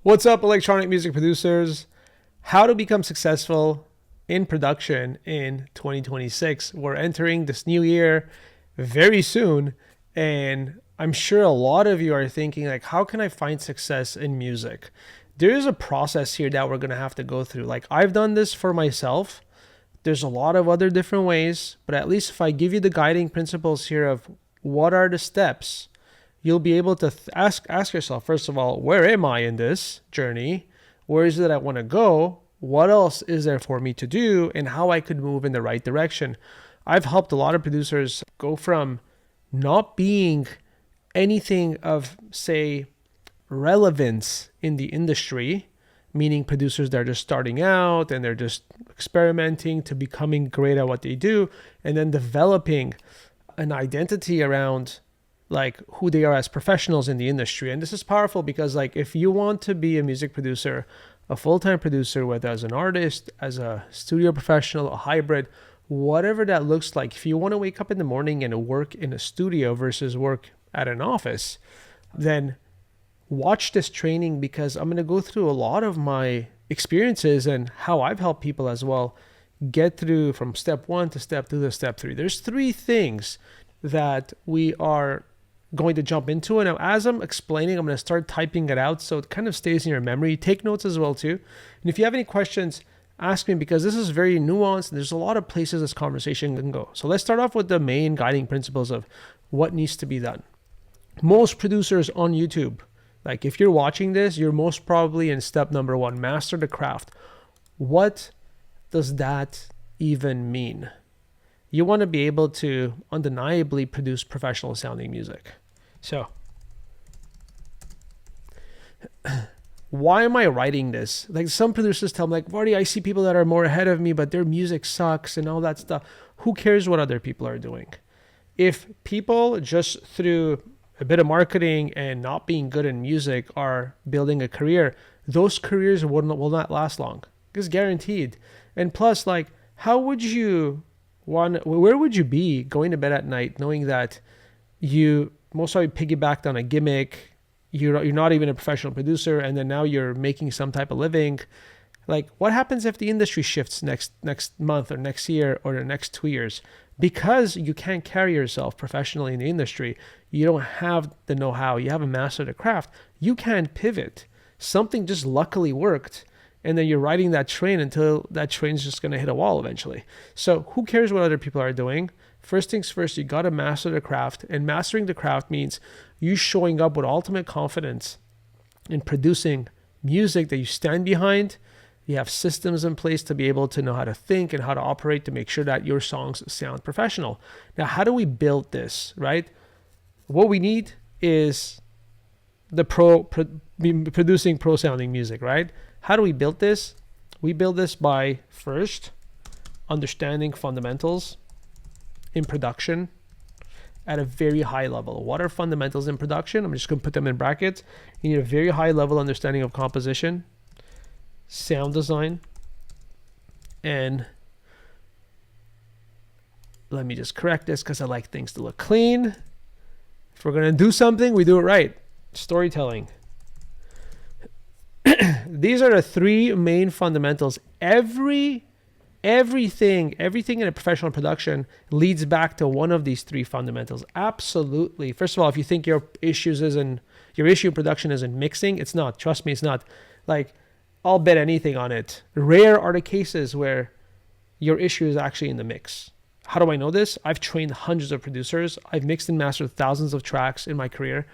What's up, electronic music producers? How to become successful in production in 2026. We're entering this new year very soon, and I'm sure a lot of you are thinking, like, how can I find success in music? There is a process here that we're going to have to go through. Like, I've done this for myself. There's a lot of other different ways, but at least if I give you the guiding principles here of what are the steps, you'll be able to ask yourself, first of all, where am I in this journey? Where is it I want to go? What else is there for me to do? And how I could move in the right direction. I've helped a lot of producers go from not being anything of, say, relevance in the industry, meaning producers that are just starting out and they're just experimenting, to becoming great at what they do, and then developing an identity around like who they are as professionals in the industry. And this is powerful because, like, if you want to be a music producer, a full-time producer, whether as an artist, as a studio professional, a hybrid, whatever that looks like, if you want to wake up in the morning and work in a studio versus work at an office, then watch this training, because I'm going to go through a lot of my experiences and how I've helped people as well get through from step 1 to step 2 to step 3. There's 3 things that we are going to jump into, and as I'm explaining, I'm going to start typing it out so it kind of stays in your memory. Take notes as well too, and if you have any questions, ask me, because this is very nuanced and there's a lot of places this conversation can go. So let's start off with the main guiding principles of what needs to be done. Most producers on YouTube, like if you're watching this, you're most probably in step number 1, master the craft. What does that even mean? You want to be able to undeniably produce professional sounding music. So why am I writing this? Like, some producers tell me, like, Marty, I see people that are more ahead of me, but their music sucks and all that stuff. Who cares what other people are doing? If people just through a bit of marketing and not being good in music are building a career, those careers will not last long. It's guaranteed. And plus, like, how would you where would you be going to bed at night knowing that you most probably piggybacked on a gimmick, you're not even a professional producer, and then now you're making some type of living? Like, what happens if the industry shifts next month or next year or the next 2 years? Because you can't carry yourself professionally in the industry, you don't have the know-how, you haven't mastered the craft, you can't pivot. Something just luckily worked, and then you're riding that train until that train's just going to hit a wall eventually. So who cares what other people are doing? First things first, you got to master the craft. And mastering the craft means you showing up with ultimate confidence in producing music that you stand behind. You have systems in place to be able to know how to think and how to operate to make sure that your songs sound professional. Now, how do we build this, right? What we need is the producing pro sounding music, right? How do we build this? We build this by first understanding fundamentals in production at a very high level. What are fundamentals in production? I'm just going to put them in brackets. You need a very high level understanding of composition, sound design, and let me just correct this because I like things to look clean. If we're going to do something, we do it right. Storytelling. These are the 3 main fundamentals. Everything in a professional production leads back to one of these 3 fundamentals. Absolutely. First of all, if you think your issue in production isn't mixing, it's not. Trust me, it's not. Like, I'll bet anything on it. Rare are the cases where your issue is actually in the mix. How do I know this? I've trained hundreds of producers. I've mixed and mastered thousands of tracks in my career.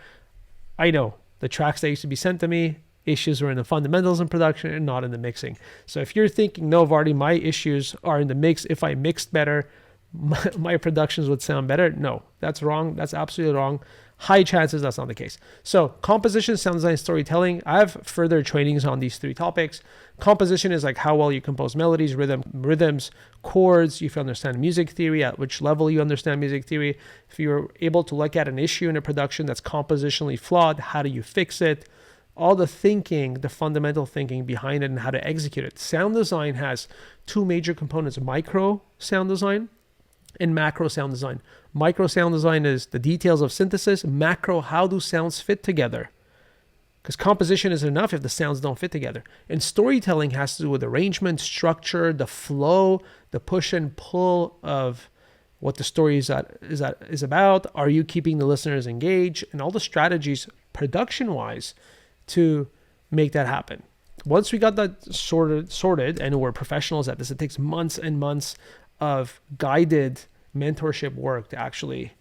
I know the tracks that used to be sent to me, issues were in the fundamentals in production and not in the mixing. So if you're thinking, no, Vardy, my issues are in the mix, if I mixed better, my productions would sound better. No, that's wrong. That's absolutely wrong. High chances that's not the case. So composition, sound design, storytelling. I have further trainings on these 3 topics. Composition is like how well you compose melodies, rhythms, chords. If you understand music theory, at which level you understand music theory. If you're able to look at an issue in a production that's compositionally flawed, how do you fix it? All the thinking, the fundamental thinking behind it and how to execute it. Sound design has 2 major components: micro sound design and macro sound design. Micro sound design is the details of synthesis. Macro, how do sounds fit together? because composition isn't enough if the sounds don't fit together. And storytelling has to do with arrangement, structure, the flow, the push and pull of what the story is about. Are you keeping the listeners engaged? And all the strategies production-wise to make that happen. Once we got that sorted, and we're professionals at this, it takes months and months of guided mentorship work to actually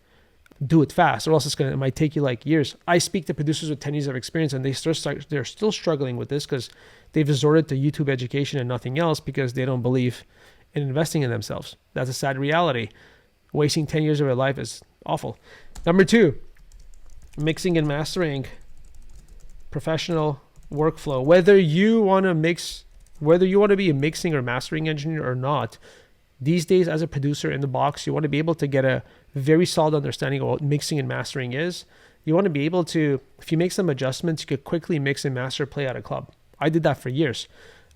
do it fast, or else it might take you like years. I speak to producers with 10 years of experience, and they're still struggling with this because they've resorted to YouTube education and nothing else because they don't believe in investing in themselves. That's a sad reality. Wasting 10 years of their life is awful. Number 2, mixing and mastering, professional workflow. Whether you want to be a mixing or mastering engineer or not, these days as a producer in the box, you want to be able to get a very solid understanding of what mixing and mastering is. You want to be able to, if you make some adjustments, you could quickly mix and master play at a club. I did that for years.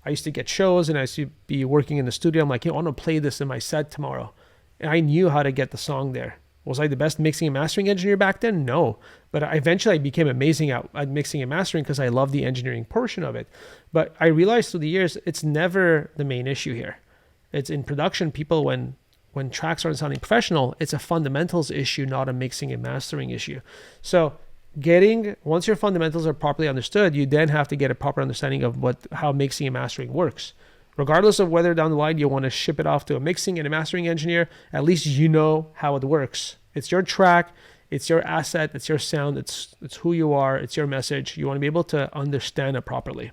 I used to get shows and I used to be working in the studio. I'm like, I want to play this in my set tomorrow. And I knew how to get the song there. Was I the best mixing and mastering engineer back then? No. But eventually I became amazing at mixing and mastering because I love the engineering portion of it. But I realized through the years, it's never the main issue here. It's in production, people, when tracks aren't sounding professional, it's a fundamentals issue, not a mixing and mastering issue. So once your fundamentals are properly understood, you then have to get a proper understanding of how mixing and mastering works. Regardless of whether down the line you want to ship it off to a mixing and a mastering engineer, at least you know how it works. It's your track, it's your asset, it's your sound, it's who you are, it's your message. You want to be able to understand it properly.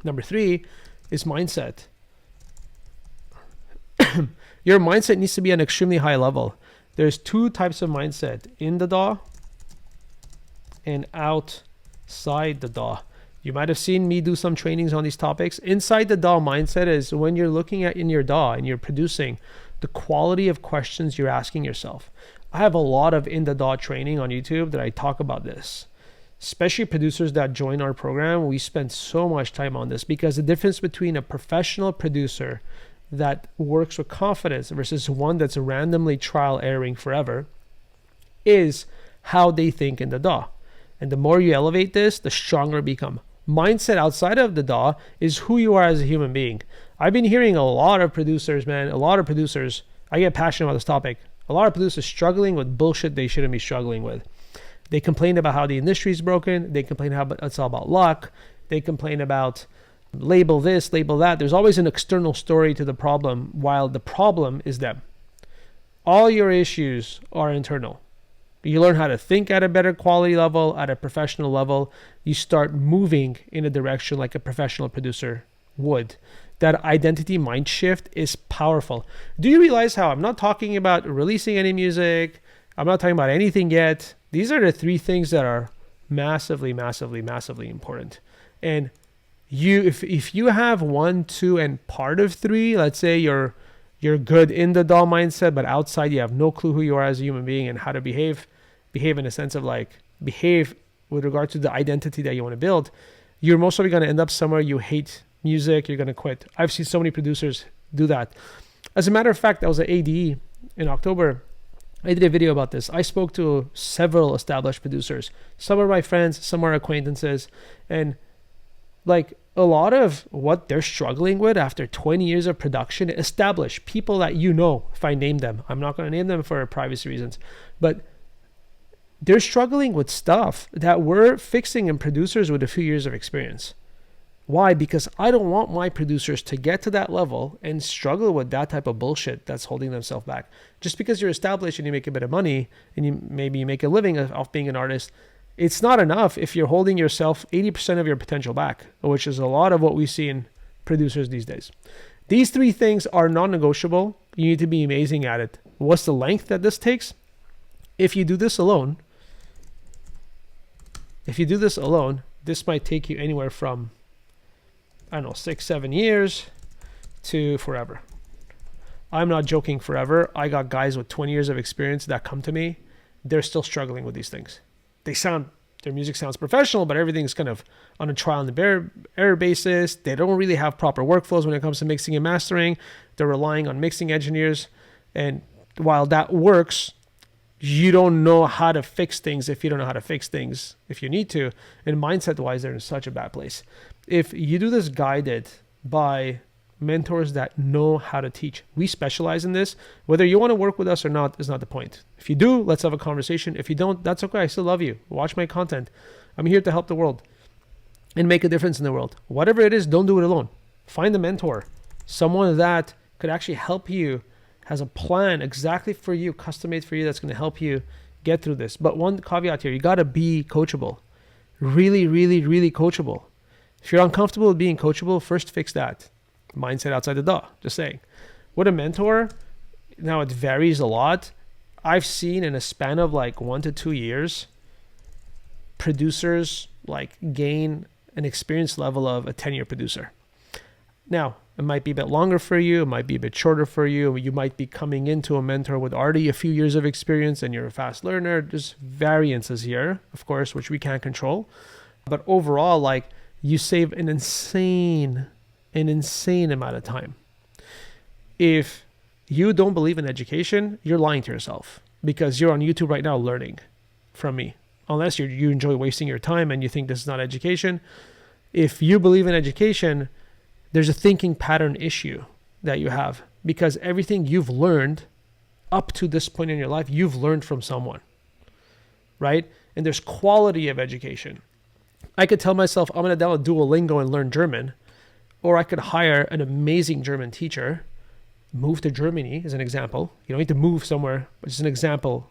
Number 3 is mindset. Your mindset needs to be at an extremely high level. There's 2 types of mindset: in the DAW and outside the DAW. You might have seen me do some trainings on these topics. Inside the DAW mindset is when you're looking at in your DAW and you're producing, the quality of questions you're asking yourself. I have a lot of in the DAW training on YouTube that I talk about this. Especially producers that join our program, we spend so much time on this because the difference between a professional producer that works with confidence versus one that's randomly trial erroring forever is how they think in the DAW. And the more you elevate this, the stronger it becomes. Mindset outside of the DAW is who you are as a human being. I've been hearing a lot of producers, I get passionate about this topic. A lot of producers struggling with bullshit they shouldn't be struggling with. They complain about how the industry is broken. They complain how it's all about luck. They complain about label this, label that. There's always an external story to the problem, while the problem is them. All your issues are internal. You learn how to think at a better quality level, at a professional level. You start moving in a direction like a professional producer would. That identity mind shift is powerful. Do you realize how I'm not talking about releasing any music? I'm not talking about anything yet. These are the 3 things that are massively, massively, massively important. And if you have 1, 2, and part of 3, let's say you're good in the DAW mindset, but outside you have no clue who you are as a human being and how to behave in a sense of behave with regard to the identity that you want to build, you're most probably going to end up somewhere you hate music, you're going to quit. I've seen so many producers do that. As a matter of fact, I was at ADE in October. I did a video about this. I spoke to several established producers. Some are my friends, some are acquaintances, and a lot of what they're struggling with after 20 years of production, established people that if I name them, I'm not going to name them for privacy reasons, but they're struggling with stuff that we're fixing in producers with a few years of experience. Why? Because I don't want my producers to get to that level and struggle with that type of bullshit that's holding themselves back. Just because you're established and you make a bit of money and maybe you make a living off being an artist, it's not enough if you're holding yourself 80% of your potential back, which is a lot of what we see in producers these days. These 3 things are non-negotiable. You need to be amazing at it. What's the length that this takes? If you do this alone, this might take you anywhere from, 6-7 years to forever. I'm not joking forever. I got guys with 20 years of experience that come to me. They're still struggling with these things. Their music sounds professional, but everything's kind of on a trial and error basis. They don't really have proper workflows when it comes to mixing and mastering. They're relying on mixing engineers. And while that works, you don't know how to fix things if you don't know how to fix things if you need to. And mindset-wise, they're in such a bad place. If you do this guided by mentors that know how to teach, we specialize in this. Whether you want to work with us or not is not the point. If you do, let's have a conversation. If you don't, that's okay. I still love you. Watch my content. I'm here to help the world and make a difference in the world. Whatever it is, don't do it alone. Find a mentor, someone that could actually help you, has a plan exactly for you, custom made for you, that's going to help you get through this. But one caveat here, you got to be coachable. Really, really, really coachable. If you're uncomfortable with being coachable, first fix that. Mindset outside the DAW, just saying. With a mentor, now it varies a lot. I've seen in a span of like 1 to 2 years, producers like gain an experience level of a 10-year producer. Now, it might be a bit longer for you. It might be a bit shorter for you. You might be coming into a mentor with already a few years of experience and you're a fast learner. There's variances here, of course, which we can't control. But overall, like, you save an insane amount of time. If you don't believe in education, you're lying to yourself, because you're on YouTube right now learning from me. Unless you enjoy wasting your time and you think this is not education. If you believe in education, there's a thinking pattern issue that you have, because everything you've learned up to this point in your life, you've learned from someone, right? And there's quality of education. I could tell myself I'm going to download Duolingo and learn German, or I could hire an amazing German teacher, move to Germany as an example. You don't need to move somewhere, but just an example,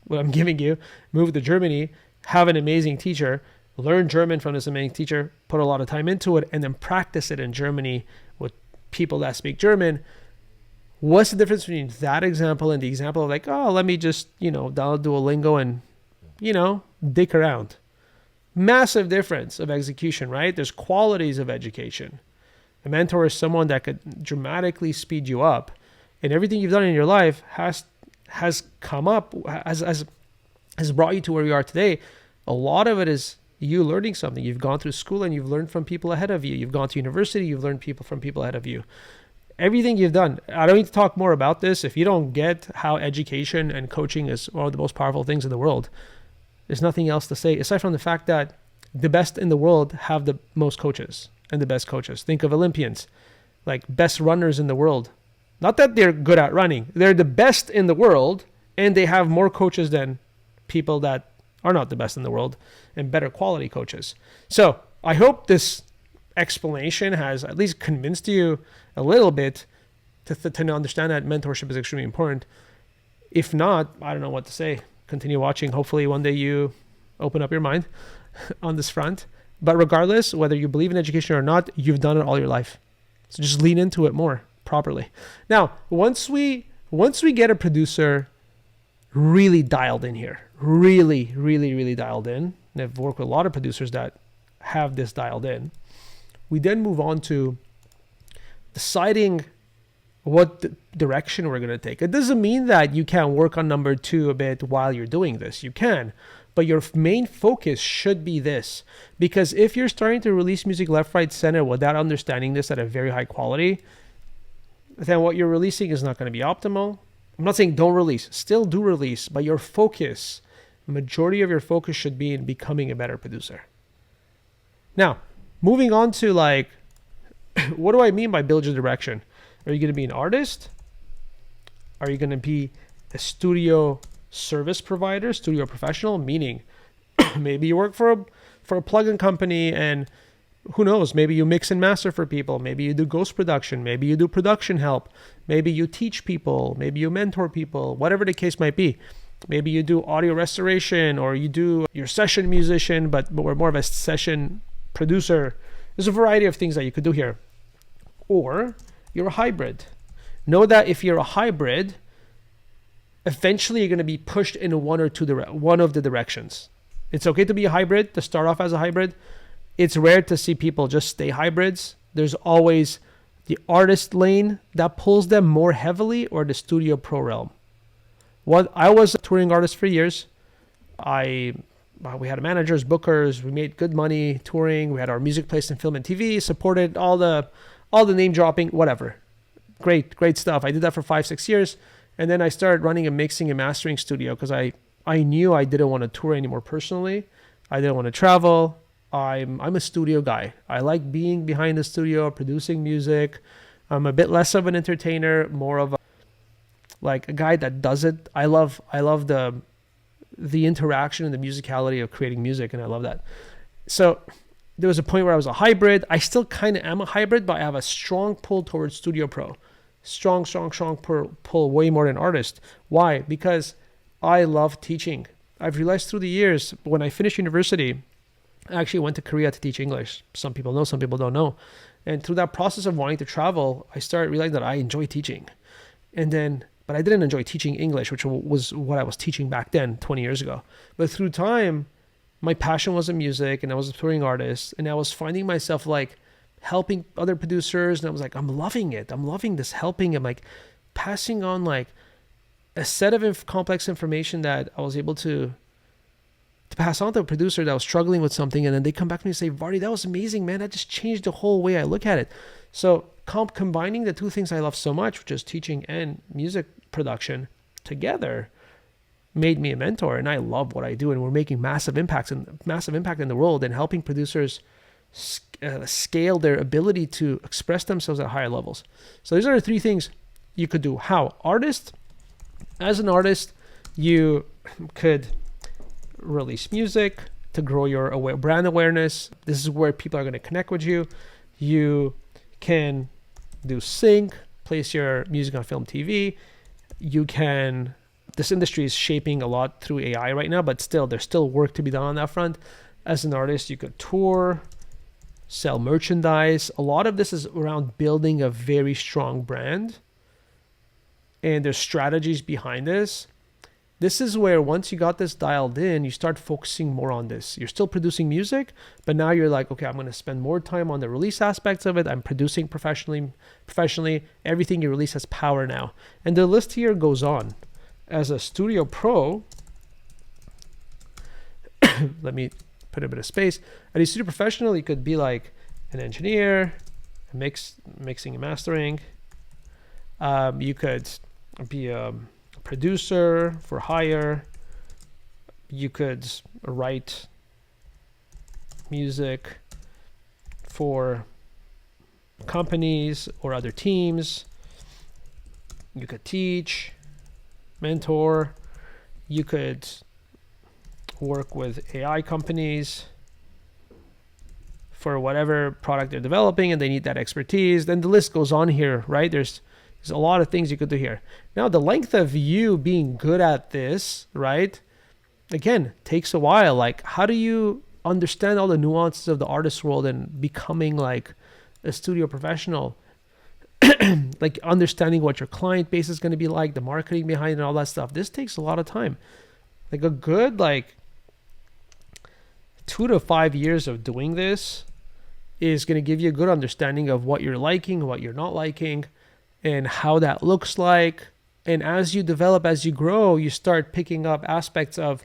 what I'm giving you. Move to Germany, have an amazing teacher, learn German from this amazing teacher, put a lot of time into it, and then practice it in Germany with people that speak German. What's the difference between that example and the example of like, oh, let me just, download Duolingo and, dick around? Massive difference of execution, right? There's qualities of education. A mentor is someone that could dramatically speed you up, and everything you've done in your life has come up, has brought you to where you are today. A lot of it is you learning something. You've gone through school and you've learned from people ahead of you. You've gone to university, you've learned from people ahead of you. Everything you've done. I don't need to talk more about this. If you don't get how education and coaching is one of the most powerful things in the world, there's nothing else to say aside from the fact that the best in the world have the most coaches and the best coaches. Think of Olympians, like best runners in the world. Not that they're good at running. They're the best in the world, and they have more coaches than people that are not the best in the world, and better quality coaches. So I hope this explanation has at least convinced you a little bit to understand that mentorship is extremely important. If not, I don't know what to say. Continue watching. Hopefully one day you open up your mind on this front. But regardless, whether you believe in education or not, you've done it all your life. So just lean into it more properly. Now, once we get a producer really dialed in here, really, really, really dialed in, and I've worked with a lot of producers that have this dialed in, we then move on to deciding what direction we're going to take. It doesn't mean that you can't work on number 2 a bit while you're doing this. You can. But your main focus should be this. Because if you're starting to release music left, right, center without understanding this at a very high quality, then what you're releasing is not going to be optimal. I'm not saying don't release. Still do release. But your focus, majority of your focus should be in becoming a better producer. Now, moving on to like, what do I mean by build your direction? Are you going to be an artist? Are you going to be a studio service provider, studio professional? Meaning, maybe you work for a plugin company, and who knows? Maybe you mix and master for people. Maybe you do ghost production. Maybe you do production help. Maybe you teach people. Maybe you mentor people. Whatever the case might be. Maybe you do audio restoration, or you're session musician, but we're more of a session producer. There's a variety of things that you could do here. Or you're a hybrid. Know that if you're a hybrid, eventually you're going to be pushed in one of the directions. It's okay to be a hybrid, to start off as a hybrid. It's rare to see people just stay hybrids. There's always the artist lane that pulls them more heavily, or the studio pro realm. I was a touring artist for years. We had managers, bookers. We made good money touring. We had our music placed in film and TV, supported all the name dropping, whatever. Great stuff. I did that for 5-6 years. And then I started running a mixing and mastering studio because I knew I didn't want to tour anymore personally. I didn't want to travel. I'm a studio guy. I like being behind the studio, producing music. I'm a bit less of an entertainer, more of a guy that does it. I love the interaction and the musicality of creating music, and I love that. So there was a point where I was a hybrid. I still kind of am a hybrid, but I have a strong pull towards Studio Pro. Strong pull, way more than artist. Why? Because I love teaching. I've realized through the years, when I finished university, I actually went to Korea to teach English. Some people know, some people don't know. And through that process of wanting to travel, I started realizing that I enjoy teaching. But I didn't enjoy teaching English, which was what I was teaching back then, 20 years ago. But through time, my passion was in music, and I was a touring artist, and I was finding myself like helping other producers, and I was like, I'm loving it. I'm loving this helping. I'm like passing on like a set of complex information that I was able to pass on to a producer that was struggling with something, and then they come back to me and say, Vardy, that was amazing, man. That just changed the whole way I look at it. So combining the two things I love so much, which is teaching and music production together, made me a mentor, and I love what I do, and we're making massive impact in the world and helping producers scale their ability to express themselves at higher levels. So these are the three things you could do. How? As an artist, you could release music to grow your brand awareness. This is where people are going to connect with you. You can do sync, place your music on film, TV. This industry is shaping a lot through AI right now, but still, there's still work to be done on that front. As an artist, you could tour, sell merchandise. A lot of this is around building a very strong brand, and there's strategies behind this. This is where once you got this dialed in, you start focusing more on this. You're still producing music, but now you're like, okay, I'm going to spend more time on the release aspects of it. I'm producing professionally. Everything you release has power now. And the list here goes on. As a studio pro, let me put a bit of space. As a studio professional, you could be like an engineer, mixing and mastering. You could be a producer for hire. You could write music for companies or other teams. You could teach, mentor. You could work with AI companies for whatever product they're developing and they need that expertise. Then the list goes on here, right? There's a lot of things you could do here. Now, the length of you being good at this, right, again, takes a while. Like, how do you understand all the nuances of the artist world and becoming like a studio professional? Like understanding what your client base is going to be like, the marketing behind it, and all that stuff. This takes a lot of time. Like a good 2 to 5 years of doing this is going to give you a good understanding of what you're liking, what you're not liking, and how that looks like. And as you develop, as you grow, you start picking up aspects of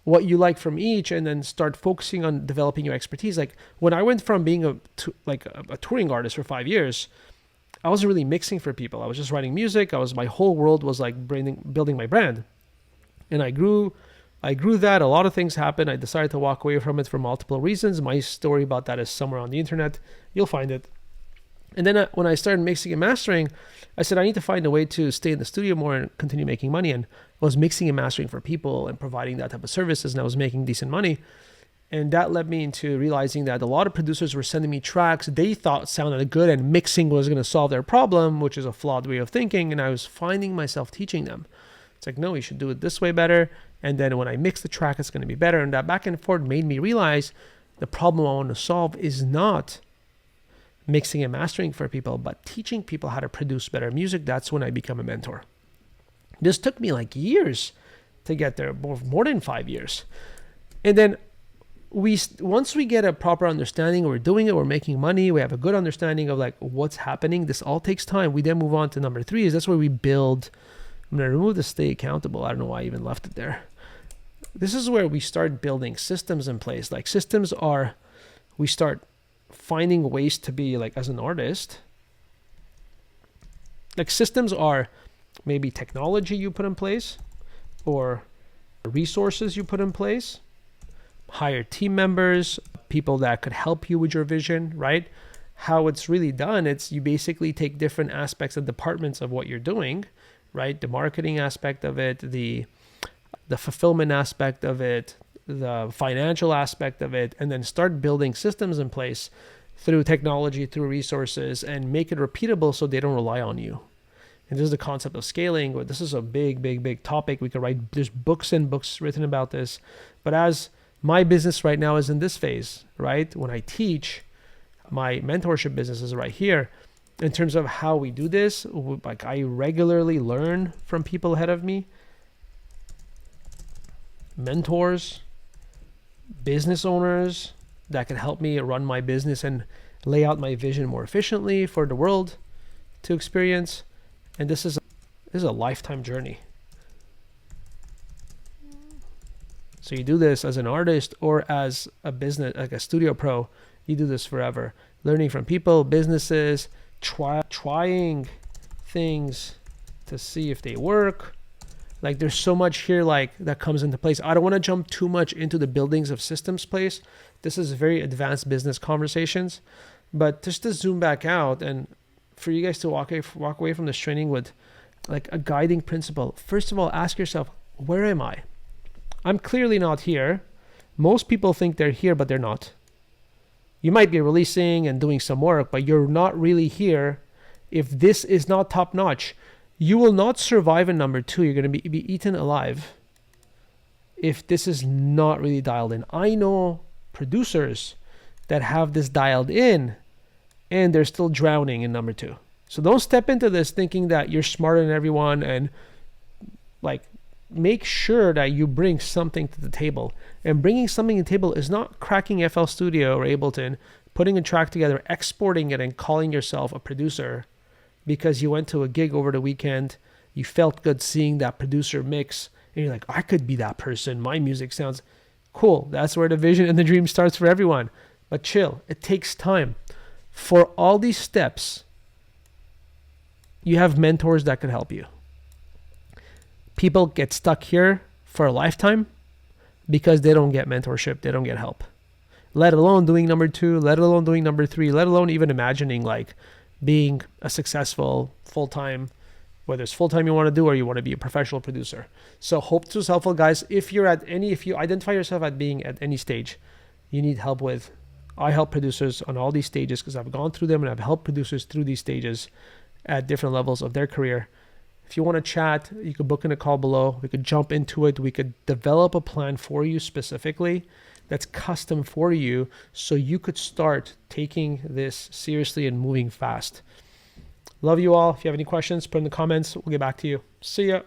what you like from each, and then start focusing on developing your expertise. Like when I went from being a touring artist for 5 years, I wasn't really mixing for people. I was just writing music. My whole world was like building my brand. And I grew that. A lot of things happened. I decided to walk away from it for multiple reasons. My story about that is somewhere on the internet. You'll find it. And then when I started mixing and mastering, I said, I need to find a way to stay in the studio more and continue making money. And I was mixing and mastering for people and providing that type of services, and I was making decent money. And that led me into realizing that a lot of producers were sending me tracks they thought sounded good, and mixing was going to solve their problem, which is a flawed way of thinking. And I was finding myself teaching them. It's like, no, you should do it this way better. And then when I mix the track, it's going to be better. And that back and forth made me realize the problem I want to solve is not mixing and mastering for people, but teaching people how to produce better music. That's when I become a mentor. This took me like years to get there, more than 5 years. And then once we get a proper understanding, we're doing it, we're making money, we have a good understanding of like what's happening. This all takes time. We then move on to number 3. That's where we build. I'm going to remove the stay accountable. I don't know why I even left it there. This is where we start building systems in place. Like we start finding ways to be like, as an artist, like systems are maybe technology you put in place or resources you put in place, hire team members, people that could help you with your vision, right? How it's really done, it's you basically take different aspects and departments of what you're doing, right? The marketing aspect of it, the fulfillment aspect of it, the financial aspect of it, and then start building systems in place through technology, through resources, and make it repeatable so they don't rely on you. And this is the concept of scaling. But this is a big topic. We could write, there's books and books written about this. But as my business right now is in this phase, right? When I teach, my mentorship business is right here. In terms of how we do this, like I regularly learn from people ahead of me, mentors, business owners that can help me run my business and lay out my vision more efficiently for the world to experience. And this is a lifetime journey. So you do this as an artist or as a business, like a studio pro, you do this forever. Learning from people, businesses, trying things to see if they work. Like there's so much here like that comes into place. I don't want to jump too much into the buildings of systems place. This is very advanced business conversations, but just to zoom back out and for you guys to walk away from this training with like a guiding principle. First of all, ask yourself, where am I? I'm clearly not here. Most people think they're here, but they're not. You might be releasing and doing some work, but you're not really here. If this is not top notch, you will not survive in number 2. You're going to be eaten alive if this is not really dialed in. I know producers that have this dialed in and they're still drowning in number 2. So don't step into this thinking that you're smarter than everyone, and like make sure that you bring something to the table. And bringing something to the table is not cracking FL Studio or Ableton, putting a track together, exporting it, and calling yourself a producer because you went to a gig over the weekend, you felt good seeing that producer mix, and you're like, I could be that person. My music sounds cool. That's where the vision and the dream starts for everyone. But chill, it takes time. For all these steps, you have mentors that can help you. People get stuck here for a lifetime because they don't get mentorship, they don't get help. Let alone doing number 2, let alone doing number 3, let alone even imagining like being a successful full-time, whether it's full-time you want to do or you want to be a professional producer. So hope this was helpful, guys. If you identify yourself at being at any stage you need help with, I help producers on all these stages because I've gone through them and I've helped producers through these stages at different levels of their career. If you want to chat, you could book in a call below. We could jump into it. We could develop a plan for you specifically that's custom for you so you could start taking this seriously and moving fast. Love you all. If you have any questions, put in the comments. We'll get back to you. See ya.